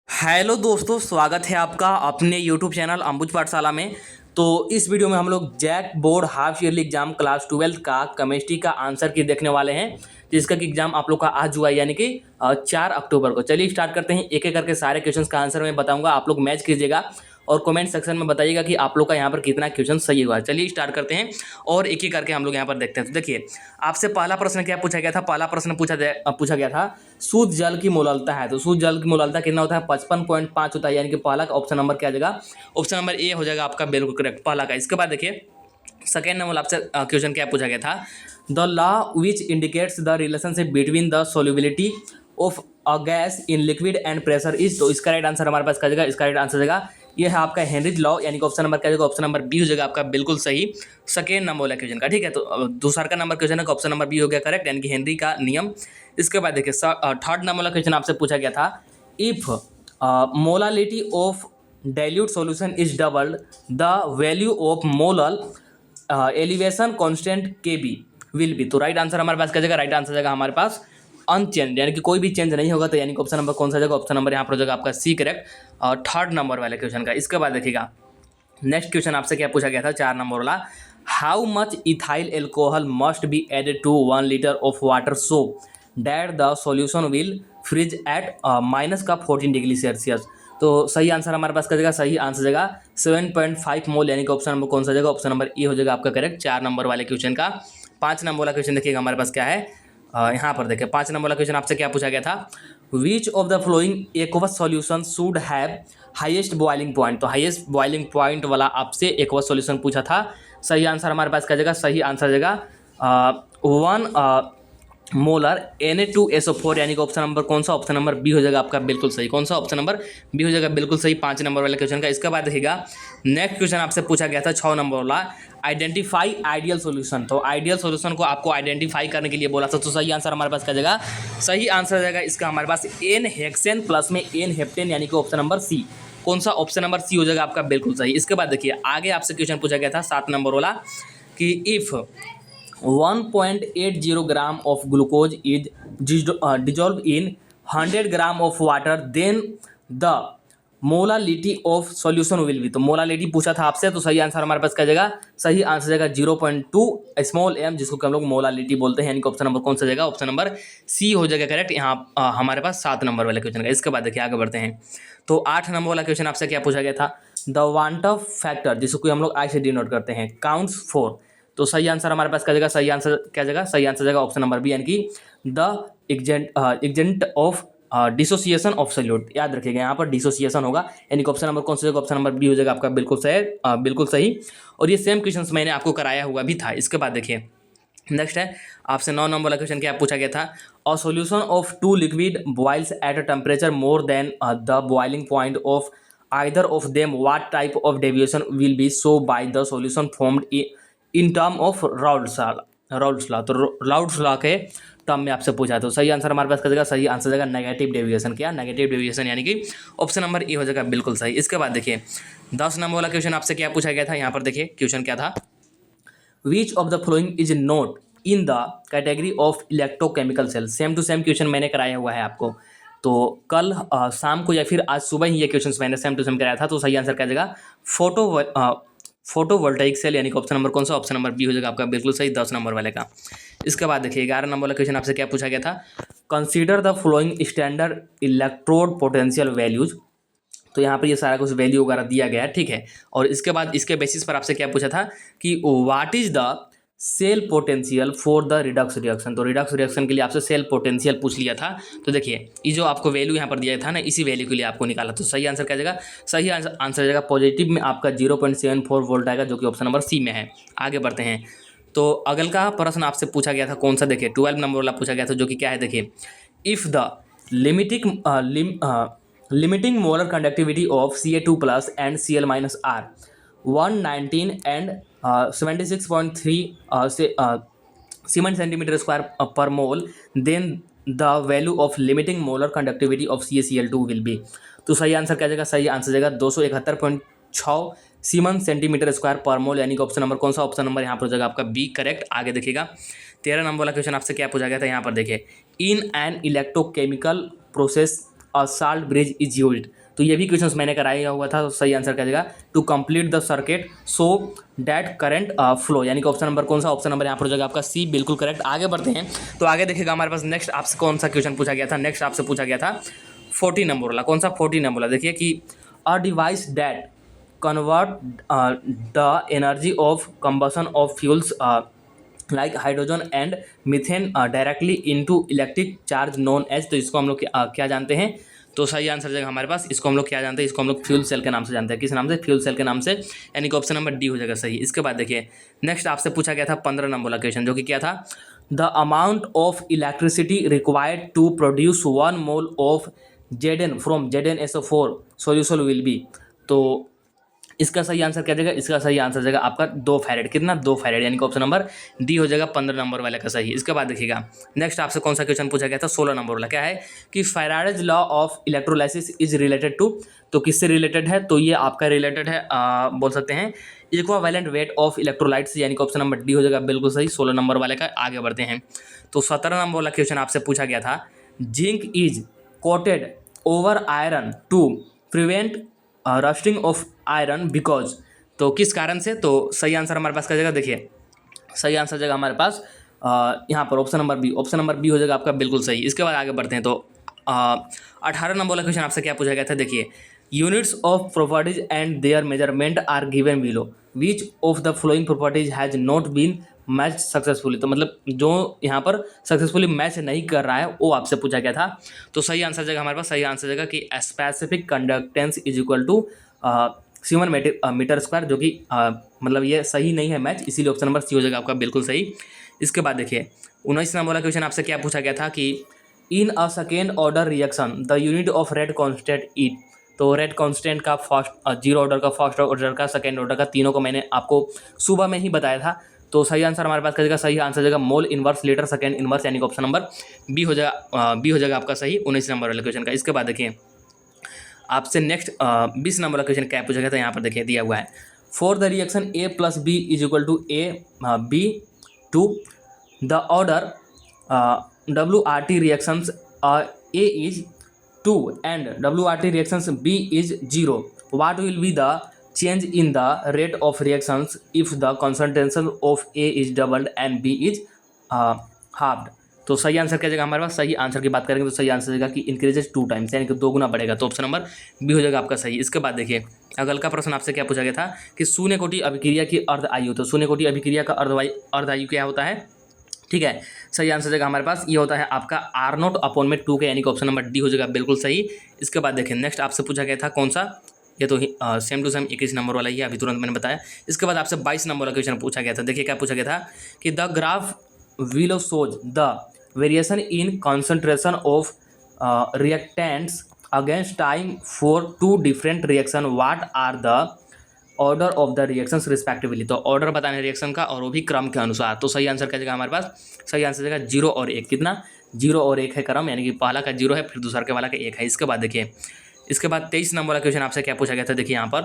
Hello दोस्तों, स्वागत है आपका अपने यूट्यूब चैनल अंबुज पाठशाला में। तो इस वीडियो में हम लोग JAC board half yearly exam class 12 का केमिस्ट्री का आंसर की देखने वाले हैं, जिसका कि एग्जाम आप लोग का आज हुआ है, यानी कि 4 अक्टूबर को। चलिए स्टार्ट करते हैं। एक एक करके सारे क्वेश्चंस का आंसर मैं बताऊंगा, आप लोग मैच कीजिएगा और कमेंट सेक्शन में बताइएगा कि आप लोग का यहाँ पर कितना क्वेश्चन सही हुआ है। चलिए स्टार्ट करते हैं और एक एक करके हम लोग यहाँ पर देखते हैं। तो देखिए, आपसे पहला प्रश्न क्या पूछा गया था। पहला प्रश्न पूछा गया था, शुद्ध जल की मोललता है। तो शुद्ध जल की मोललता कितना होता है? 55.5 होता है, यानी कि पहला का ऑप्शन नंबर क्या आ जाएगा? ऑप्शन नंबर ए हो जाएगा आपका, बिल्कुल करेक्ट, पहला का। इसके बाद देखिए सेकेंड नंबर आपसे क्वेश्चन क्या पूछा गया था। The law which indicates the relationship between the solubility of a gas in liquid and pressure is. तो इसका राइट आंसर हमारे पास क्या जाएगा? इसका राइट आंसर जाएगा ये है आपका हेनरी लॉ, यानी कि ऑप्शन नंबर क्या जाएगा? ऑप्शन नंबर बी हो जाएगा आपका, बिल्कुल सही। सेकेंड नंबर वाला क्वेश्चन का, ठीक है। तो दूसरा का नंबर क्वेश्चन है, ऑप्शन नंबर बी हो गया करेक्ट, यानी कि हेनरी का नियम। इसके बाद देखिए थर्ड नंबर वाला क्वेश्चन आपसे पूछा गया था, if molality of dilute solution is doubled the value of molal elevation constant के बी विल बी। तो राइट आंसर हमारे पास क्या जाएगा? राइट आंसर जाएगा हमारे पास अनचेंज, यानी कि कोई भी चेंज नहीं होगा। तो यानी कि ऑप्शन नंबर कौन सा जाएगा? ऑप्शन नंबर यहाँ पर हो जाएगा आपका सी करेक्ट, थर्ड नंबर वाले क्वेश्चन का। इसके बाद देखिएगा नेक्स्ट क्वेश्चन आपसे क्या पूछा गया था, 4 नंबर वाला, how much ethyl alcohol must be added to 1 litre of water so that the solution will freeze at -14 degree Celsius. तो सही आंसर हमारे पास क्या जाएगा? सही आंसर जाएगा 7.5 मोल, यानी कि ऑप्शन नंबर कौन सा जाएगा? ऑप्शन नंबर ए हो जाएगा आपका करेक्ट, 4 नंबर वाले क्वेश्चन का। 5 नंबर वाला क्वेश्चन देखिएगा हमारे पास क्या है। यहाँ पर देखिए 5 नंबर वाला क्वेश्चन आपसे क्या पूछा गया था, which of the flowing aqueous solution should have highest boiling point. तो हाईएस्ट बॉइलिंग पॉइंट वाला आपसे एक्वस सॉल्यूशन पूछा था। सही आंसर हमारे पास क्या जाएगा? सही आंसर जाएगा 1 मोलर Na2SO4, यानी कि ऑप्शन नंबर कौन सा? ऑप्शन नंबर बी हो जाएगा आपका, बिल्कुल सही। कौन सा? ऑप्शन नंबर बी हो जाएगा, बिल्कुल सही, 5 नंबर वाले क्वेश्चन का। इसके बाद देखिएगा नेक्स्ट क्वेश्चन आपसे पूछा गया था 6 नंबर वाला, आइडेंटिफाई आइडियल सॉल्यूशन। तो आइडियल सॉल्यूशन को आपको आइडेंटिफाई करने के लिए बोला था। तो सही आंसर हमारे पास क्या जाएगा? सही आंसर जाएगा इसका हमारे पास एन हेक्सेन प्लस में एन हेप्टेन, यानी कि ऑप्शन नंबर सी। कौन सा? ऑप्शन नंबर सी हो जाएगा आपका, बिल्कुल सही। इसके बाद देखिए आगे आपसे क्वेश्चन पूछा गया था 7 नंबर वाला कि if 1.80 gram of glucose is dissolved in 100 gram of water, then the molality of solution will be. तो मोलालिटी पूछा था आपसे, तो सही आंसर हमारे पास क्या जाएगा? सही आंसर जाएगा 0.2 स्मॉल m, जिसको कि हम लोग मोलालिटी बोलते हैं, यानी कि ऑप्शन नंबर कौन सा जाएगा? ऑप्शन नंबर सी हो जाएगा करेक्ट, यहाँ हमारे पास 7 नंबर वाले क्वेश्चन का। इसके बाद देखिए आगे बढ़ते हैं। तो 8 नंबर वाला क्वेश्चन आपसे क्या पूछा गया था, द वांट फैक्टर, जिसको कि हम लोग आई से डिनोट करते हैं, काउंट्स 4। तो सही आंसर हमारे पास क्या जाएगा? सही आंसर क्या जाएगा? सही आंसर जाएगा ऑप्शन नंबर बी, यानी कि the agent of dissociation of solute. याद रखिएगा यहाँ पर डिसोसिएशन होगा, यानी कि ऑप्शन नंबर कौन सा जाएगा? ऑप्शन नंबर बी हो जाएगा आपका, बिल्कुल सही, बिल्कुल सही। और ये सेम क्वेश्चन मैंने आपको कराया हुआ भी था। इसके बाद देखिए नेक्स्ट है आपसे 9 नंबर वाला क्वेश्चन क्या पूछा गया था, a solution of 2 liquid boils at a temperature more than the boiling point of either of them, what type of deviation will be so by the solution formed in term of Raoult's law. तो Raoult's law के term में आपसे पूछा। तो सही answer हमारे पास क्या जाएगा? सही आंसर जाएगा नेगेटिव डेविएशन। क्या? नेगेटिव डेविएशन, यानी कि ऑप्शन नंबर ए हो जाएगा, बिल्कुल सही। इसके बाद देखिए 10 नंबर वाला क्वेश्चन आपसे क्या पूछा गया था। यहाँ पर देखिए क्वेश्चन क्या था, which of the following is not in the category of electrochemical cell. Same to same question मैंने कराया हुआ है आपको। तो कल शाम को या फिर आज सुबह ही ये क्वेश्चन मैंने सेम टू सेम कराया था। तो सही आंसर क्या जाएगा? फोटोवोल्टाइक सेल, यानी कि ऑप्शन नंबर कौन सा? ऑप्शन नंबर बी हो जाएगा आपका, बिल्कुल सही, 10 नंबर वाले का। इसके बाद देखिए 11 नंबर वाला क्वेश्चन आपसे क्या पूछा गया था, consider the flowing standard electrode potential values. तो यहाँ पर ये सारा कुछ वैल्यू वगैरह दिया गया है, ठीक है। और इसके बाद इसके बेसिस पर आपसे क्या पूछा था कि what is the cell potential for the redox reaction. तो रिडक्स रिएक्शन के लिए आपसे सेल पोटेंशियल पूछ लिया था। तो देखिए ये जो आपको वैल्यू यहाँ पर दिया था ना, इसी वैल्यू के लिए आपको निकाला। तो सही आंसर क्या जाएगा? सही आंसर जाएगा पॉजिटिव में आपका 0.74 वोल्ट आएगा, जो कि ऑप्शन नंबर सी में है। आगे बढ़ते हैं। तो अगल का प्रश्न आपसे पूछा गया था कौन सा, देखिए 12 नंबर वाला पूछा गया था, जो कि क्या है देखिए, if the limiting molar conductivity of Ca2+ and Cl-R 119 and 76.3 siemens centimetre square per mole, then the value of limiting molar conductivity of CaCl2 will be. तो सही आंसर क्या जाएगा? सही आंसर जाएगा 271.6 सीमेंट सेंटीमीटर स्क्वायर पर मोल, यानी कि option number कौन सा? ऑप्शन नंबर यहाँ पर हो जाएगा आपका बी करेक्ट। आगे देखिएगा 13 नंबर वाला क्वेश्चन आपसे क्या पूछा गया था। यहाँ पर देखिए, in an electrochemical process a salt bridge is used. तो ये भी क्वेश्चन मैंने कराया हुआ था, तो सही आंसर क्या जाएगा, to complete the circuit so that current flow, यानी कि ऑप्शन नंबर कौन सा, ऑप्शन नंबर यहाँ पर हो जाएगा आपका सी, बिल्कुल करेक्ट। आगे बढ़ते हैं, तो आगे देखिएगा हमारे पास नेक्स्ट आपसे कौन सा क्वेश्चन पूछा गया था। नेक्स्ट आपसे पूछा गया था 14 नंबर वाला। कौन सा 14 नंबर वाला, देखिए कि a device that convert the energy of combustion of fuels like hydrogen and methane directly into electric charge known as, तो इसको हम लोग क्या जानते हैं, तो सही आंसर जाएगा हमारे पास, इसको हम लोग क्या जानते हैं, इसको हम लोग फ्यूल सेल के नाम से जानते हैं। किस नाम से, फ्यूल सेल के नाम से, यानी कि ऑप्शन नंबर डी हो जाएगा सही। इसके बाद देखिए नेक्स्ट आपसे पूछा गया था 15 नंबर वाला क्वेश्चन, जो कि क्या था, the amount of electricity required to produce 1 mole of Zn from ZnSO4 solution will be. तो इसका सही आंसर क्या जाएगा, इसका सही आंसर जाएगा आपका 2 फैरेड। कितना, 2 फैरेड, यानी कि ऑप्शन नंबर डी हो जाएगा 15 नंबर वाले का सही। इसके बाद देखिएगा नेक्स्ट आपसे कौन सा क्वेश्चन पूछा गया था 16 नंबर वाला, क्या है कि Faraday's law of electrolysis is related to, तो किससे रिलेटेड है, तो ये आपका रिलेटेड है बोल सकते हैं इक्विवेलेंट वेट ऑफ इलेक्ट्रोलाइट्स, यानी कि ऑप्शन नंबर डी हो जाएगा बिल्कुल सही 16 नंबर वाले का। आगे बढ़ते हैं, तो 17 नंबर वाला क्वेश्चन आपसे पूछा गया था, zinc is coated over iron to prevent rusting of iron because, तो किस कारण से, तो सही आंसर हमारे पास क्या जाएगा, देखिए सही आंसर जाएगा हमारे पास यहाँ पर option number B, option number B हो जाएगा आपका बिल्कुल सही। इसके बाद आगे बढ़ते हैं, तो 18 नंबर वाला क्वेश्चन आपसे क्या पूछा गया था, देखिए units of properties and their measurement are given below, which of the following properties has not been match successfully, तो मतलब जो यहाँ पर सक्सेसफुली मैच नहीं कर रहा है वो आपसे पूछा गया था। तो सही आंसर जाएगा हमारे पास, सही आंसर जाएगा कि specific conductance is equal to siemens metre square, जो कि मतलब ये सही नहीं है मैच, इसीलिए ऑप्शन नंबर सी हो जाएगा आपका बिल्कुल सही। इसके बाद देखिए 19 नंबर वाला क्वेश्चन आपसे क्या पूछा गया था कि in a second order reaction the unit of rate constant it, तो रेट कांस्टेंट का फर्स्ट जीरो ऑर्डर का, फर्स्ट ऑर्डर का, सेकंड ऑर्डर का, तीनों को मैंने आपको सुबह में ही बताया था। तो सही आंसर हमारे पास क्या, सही आंसर जाएगा mole inverse litre second inverse, यानी कि ऑप्शन नंबर बी हो जाएगा, बी हो जाएगा आपका सही 19 नंबर वाले क्वेश्चन का। इसके बाद देखिए आपसे नेक्स्ट 20 नंबर का क्वेश्चन क्या पूछा गया था, यहाँ पर देखिए दिया हुआ है, for the reaction A plus B is equal to A B to the order WRT reactions A is 2 and WRT reactions B is 0. What will be the change in the rate of reactions if the concentration of A is doubled and B is halved? तो सही answer क्या जाएगा हमारे पास, सही answer की बात करेंगे तो सही आंसर जाएगा कि इंक्रीजेज 2 टाइम्स, यानी कि 2 गुना बढ़ेगा, तो ऑप्शन नंबर बी हो जाएगा आपका सही। इसके बाद देखिए अगल का प्रश्न आपसे क्या पूछा गया था कि शून्य कोटि अभिक्रिया की अर्ध आयु, तो शून्य कोटि अभिक्रिया का अर्ध आयु क्या होता है, ठीक है। सही आंसर जाएगा हमारे पास ये होता है आपका R0/2 के, यानी कि ऑप्शन नंबर डी हो जाएगा बिल्कुल सही। इसके बाद देखिए नेक्स्ट आपसे पूछा गया था कौन सा, ये तो सेम टू सेम 21 नंबर वाला ही है, अभी तुरंत मैंने बताया। इसके बाद आपसे 22 नंबर वाला क्वेश्चन पूछा गया था, देखिए क्या पूछा गया था कि the graph will shows the variation in concentration of reactants against time for 2 different reaction, what are the order of the reactions respectively, तो ऑर्डर बताने रिएक्शन का और वो भी क्रम के अनुसार। तो सही आंसर क्या जाएगा हमारे पास, सही आंसर जाएगा 0 और 1, कितना 0 और 1 है क्रम, यानी कि पहला का 0 है फिर दूसरा के वाला का 1 है। इसके बाद देखिए इसके बाद 23 नंबर वाला क्वेश्चन आपसे क्या पूछा गया था, देखिए यहाँ पर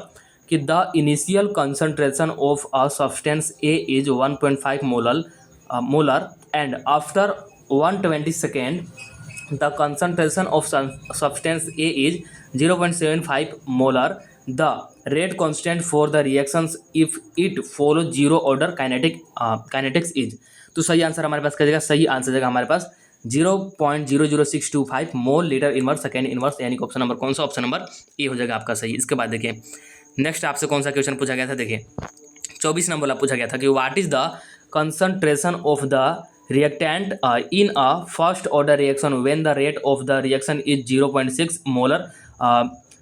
कि the initial concentration of a substance A is 1.5 molar and after 120 second the concentration of substance A is 0.75 molar, the rate constant for the reactions if it follow zero order kinetics is, तो सही answer हमारे पास क्या जाएगा, सही answer जाएगा हमारे पास 0.00625 mole litre inverse second inverse, यानी कि ऑप्शन नंबर कौन सा, ऑप्शन नंबर ए हो जाएगा आपका सही। इसके बाद देखिए नेक्स्ट आपसे कौन सा क्वेश्चन पूछा गया था, देखिए 24 नंबर वाला पूछा गया था कि what is the concentration of the reactant in a first order reaction when the rate of the reaction is 0.6 molar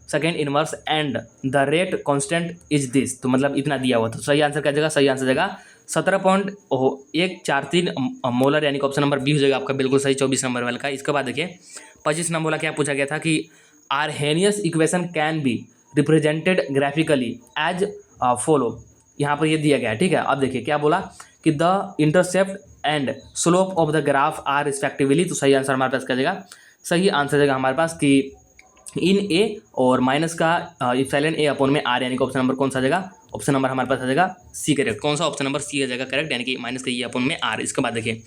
second inverse and the rate constant is this, तो मतलब इतना दिया हुआ। तो सही आंसर क्या जाएगा, सही आंसर जाएगा 17.143 मोलर, यानी कि ऑप्शन नंबर बी हो जाएगा आपका बिल्कुल सही 24 नंबर वाला का। इसके बाद देखिए 25 नंबर वाला क्या पूछा गया था कि Arrhenius equation can be represented graphically as follow, यहाँ पर ये दिया गया है, ठीक है। अब देखिए क्या बोला कि the intercept and slope of the graph are respectively, तो सही आंसर हमारे पास क्या जाएगा, सही आंसर जाएगा हमारे पास कि इन ए और माइनस का इप्सिलॉन ए अपॉन में आर, यानी कि ऑप्शन नंबर कौन सा आ जाएगा, ऑप्शन नंबर हमारे पास आ जाएगा सी करेक्ट। कौन सा, ऑप्शन नंबर सी आ जाएगा करेक्ट, यानी कि माइनस का ये अपॉन में आर। इसके बाद देखिए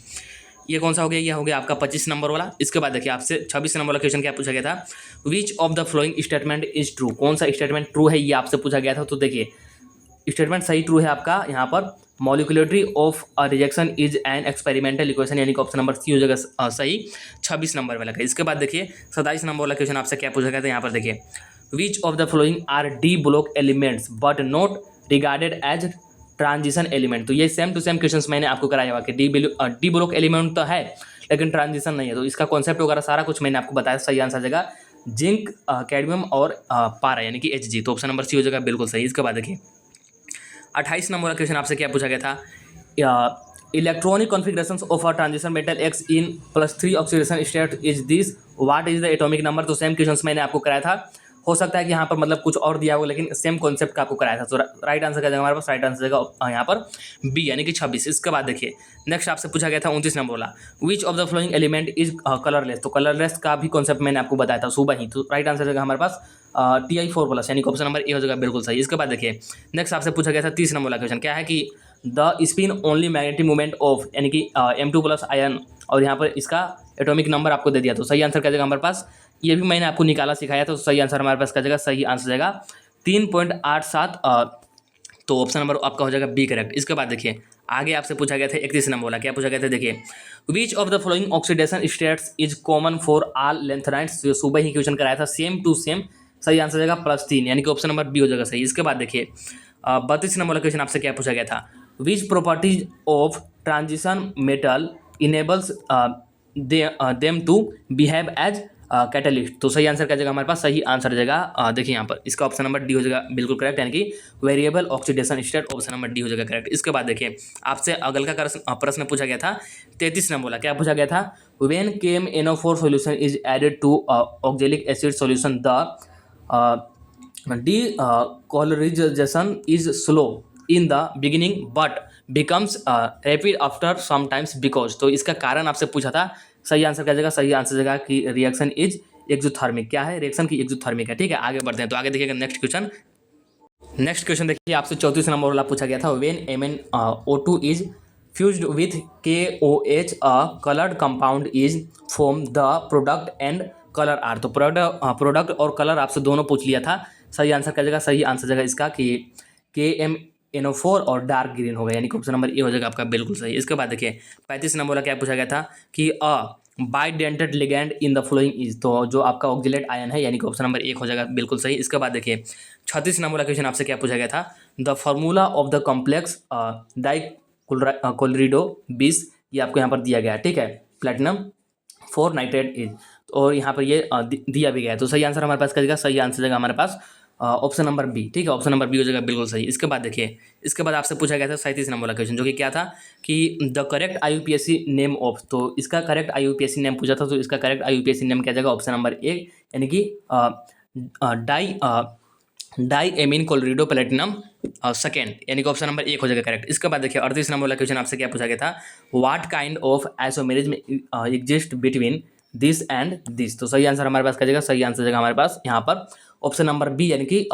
ये कौन सा हो गया, ये हो गया आपका 25 नंबर वाला। इसके बाद देखिए आपसे 26 नंबर वाला क्वेश्चन क्या पूछा गया था, which of the following statement is true, कौन सा स्टेटमेंट ट्रू है ये आपसे पूछा गया था। तो देखिए स्टेटमेंट सही ट्रू है आपका यहाँ पर, molecularity of a rejection is an experimental equation, यानी कि ऑप्शन नंबर सी हो जाएगा सही 26 नंबर वाला का। इसके बाद देखिए 27 नंबर वाला क्वेश्चन आपसे क्या पूछा गया था, यहाँ पर देखिए which of the following are d block elements but not regarded as transition element. तो ये सेम टू सेम क्वेश्चंस मैंने आपको कराया हुआ कि डी ब्लॉक एलिमेंट तो है लेकिन ट्रांजिशन नहीं है। तो इसका कॉन्सेप्ट वगैरह सारा कुछ मैंने आपको बताया। सही आंसर जगह जिंक, कैडमियम और पारा यानी कि Hg। तो ऑप्शन नंबर सी हो जाएगा बिल्कुल सही। इसके बाद देखिए 28 नंबर का क्वेश्चन आपसे क्या पूछा गया था, electronic configurations of a transition metal x in +3 oxidation state is this, what is the atomic number. तो सेम क्वेश्चंस मैंने आपको कराया था, हो सकता है कि यहाँ पर मतलब कुछ और दिया हो लेकिन सेम कॉन्सेप्ट का आपको कराया था। तो राइट आंसर का जगह हमारे पास राइट आंसर जगह यहाँ पर बी यानी कि 26। इसके बाद देखिए नेक्स्ट आपसे पूछा गया था 29 नंबर वाला, विच of the flowing element is colourless. तो कलरलेस का भी कॉन्सेप्ट मैंने आपको बताया था सुबह ही। तो राइट आंसर जगह हमारे पास Ti4+ यानी कि ऑप्शन नंबर ए हो जाएगा बिल्कुल सही। इसके बाद देखिए नेक्स्ट आपसे पूछा गया था 30 नंबर वाला क्वेश्चन, क्या है कि the spin only magnetic movement of यानी कि M2+ आयन, और यहाँ पर इसका एटॉमिक नंबर आपको दे दिया। तो सही आंसर क्या जगह हमारे पास, ये भी मैंने आपको निकाला सिखाया था। तो सही आंसर हमारे पास का जगह सही आंसर जाएगा 3.87। तो ऑप्शन नंबर आपका हो जाएगा बी करेक्ट। इसके बाद देखिए आगे आपसे पूछा गया था 31 नंबर वाला, क्या पूछा गया था देखिए which of the following oxidation states is common for all lanthanides. जो सुबह ही क्वेश्चन कराया था सेम टू सेम। सही आंसर जाएगा +3 यानी कि ऑप्शन नंबर बी हो जाएगा सही। इसके बाद देखिए 32 नंबर वाला क्वेश्चन आपसे क्या पूछा गया था, which properties of transition metal enables them to behave as catalyst. तो सही आंसर क्या जगह हमारे पास सही आंसर जाएगा देखिए यहाँ पर इसका ऑप्शन नंबर डी हो जाएगा बिल्कुल करेक्ट, यानी कि variable oxidation state, option number D हो जाएगा करेक्ट। इसके बाद देखिए आपसे अगल का प्रश्न पूछा गया था 33 नंबर वाला, क्या पूछा गया था, when KMnO4 solution is added to oxalic acid solution the decolorization is slow in the beginning but becomes rapid after sometimes because। तो इसका कारण आपसे पूछा था। सही आंसर क्या जगह सही आंसर जगह कि रिएक्शन इज एक्सोथर्मिक। क्या है, रिएक्शन की एक्सोथर्मिक है। ठीक है, आगे बढ़ते हैं। तो आगे देखिएगा नेक्स्ट क्वेश्चन देखिए आपसे 34 नंबर वाला पूछा गया था, when MnO2 is fused with KOH a coloured compound is form the product and colour are. तो प्रोडक्ट और कलर आपसे दोनों पूछ लिया था। सही आंसर क्या जगह सही आंसर जगह इसका कि KMnO4 और डार्क ग्रीन होगा, यानी कि ऑप्शन नंबर ए हो जाएगा आपका बिल्कुल सही। इसके बाद देखिए 35 नंबर वाला क्या पूछा गया था कि bidentate ligand in the following is. तो जो आपका ऑक्जिलेट आयन है यानी कि ऑप्शन नंबर 1 हो जाएगा बिल्कुल सही। इसके बाद देखिए 36 नंबर वाला क्वेश्चन आपसे क्या पूछा गया था, the formula of the complex डाइक्लोरिडो 20। ये आपको यहाँ पर दिया गया है। ठीक है, प्लेटिनम 4 नाइट्रेट इज, और यहाँ पर ये दिया भी गया है। तो सही आंसर हमारे पास करेगा सही आंसर जगह हमारे पास ऑप्शन नंबर बी। ठीक है, ऑप्शन नंबर बी हो जाएगा बिल्कुल सही। इसके बाद देखिए इसके बाद आपसे पूछा गया था 37 नंबर वाला क्वेश्चन, जो कि क्या था कि the correct IUPAC name of. तो इसका करेक्ट IUPAC नेम पूछा था। तो इसका करेक्ट IUPAC नेम क्या जाएगा, ऑप्शन नंबर 1 यानी कि डाईएमीन क्लोरिडो प्लेटिनम सेकेंड, यानी कि ऑप्शन नंबर 1 हो जाएगा करेक्ट। इसके बाद देखिए 38 नंबर वाला क्वेश्चन आपसे क्या पूछा गया था, what kind of isomerism exist between this and this. तो सही आंसर हमारे पास क्या जाएगा सही आंसर जाएगा हमारे पास यहाँ पर ऑप्शन नंबर बी यानी कि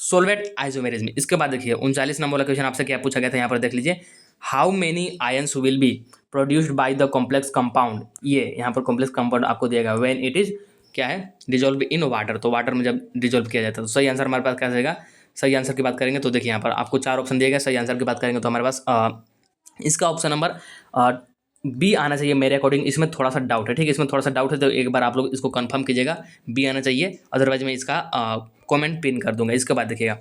सोलवेट आइसोमेरिज्म। इसके बाद देखिए 39 नंबर वाला क्वेश्चन आपसे क्या पूछा गया था, यहाँ पर देख लीजिए, how many ions will be produced by the complex compound. ये यहाँ पर कॉम्प्लेक्स कंपाउंड आपको दिएगा व्हेन इट इज क्या है, डिजोल्व इन वाटर। तो वाटर में जब डिजोल्व किया जाता है। तो सही आंसर हमारे पास क्या जाएगा, सही आंसर की बात करेंगे तो देखिए यहाँ पर आपको 4 ऑप्शन दिए गए। सही आंसर की बात करेंगे तो हमारे पास इसका ऑप्शन नंबर बी आना चाहिए मेरे अकॉर्डिंग। इसमें थोड़ा सा डाउट है। ठीक है, इसमें थोड़ा सा डाउट है तो एक बार आप लोग इसको कंफर्म कीजिएगा, बी आना चाहिए, अदरवाइज मैं इसका कमेंट पिन कर दूंगा। इसके बाद देखिएगा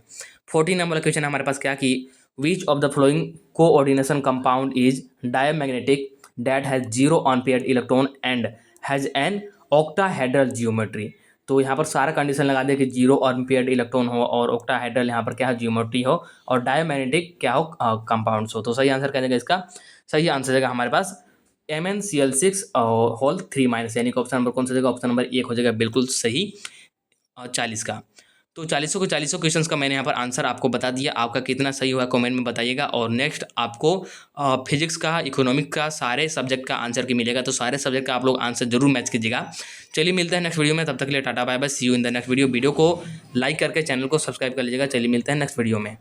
14 नंबर क्वेश्चन हमारे पास क्या कि विच of the flowing coordination compound is diamagnetic that has 0 unpaired electron and has an octahedral geometry. तो यहाँ पर सारा कंडीशन लगा दे कि 0 अनपेयर्ड इलेक्ट्रॉन हो और ऑक्टाहेड्रल यहाँ पर क्या है जियोमेट्री हो और डायमैग्नेटिक क्या हो कंपाउंड्स हो। तो सही आंसर क्या जाएगा इसका सही आंसर जाएगा हमारे पास MnCl6 होल 3- यानी कि ऑप्शन नंबर कौन सा जाएगा, ऑप्शन नंबर 1 हो जाएगा बिल्कुल सही 40 का। तो 40 को 40 क्वेश्चंस का मैंने यहाँ पर आंसर आपको बता दिया। आपका कितना सही हुआ कमेंट में बताइएगा। और नेक्स्ट आपको फिजिक्स का, इकोनॉमिक का, सारे सब्जेक्ट का आंसर की मिलेगा। तो सारे सब्जेक्ट का आप लोग आंसर जरूर मैच कीजिएगा। चलिए मिलते हैं नेक्स्ट वीडियो में, तब तक के लिए tata bye bye, see you in the next video. Video को लाइक करके चैनल को सब्सक्राइब कर लीजिएगा। चलिए मिलते हैं नेक्स्ट वीडियो में।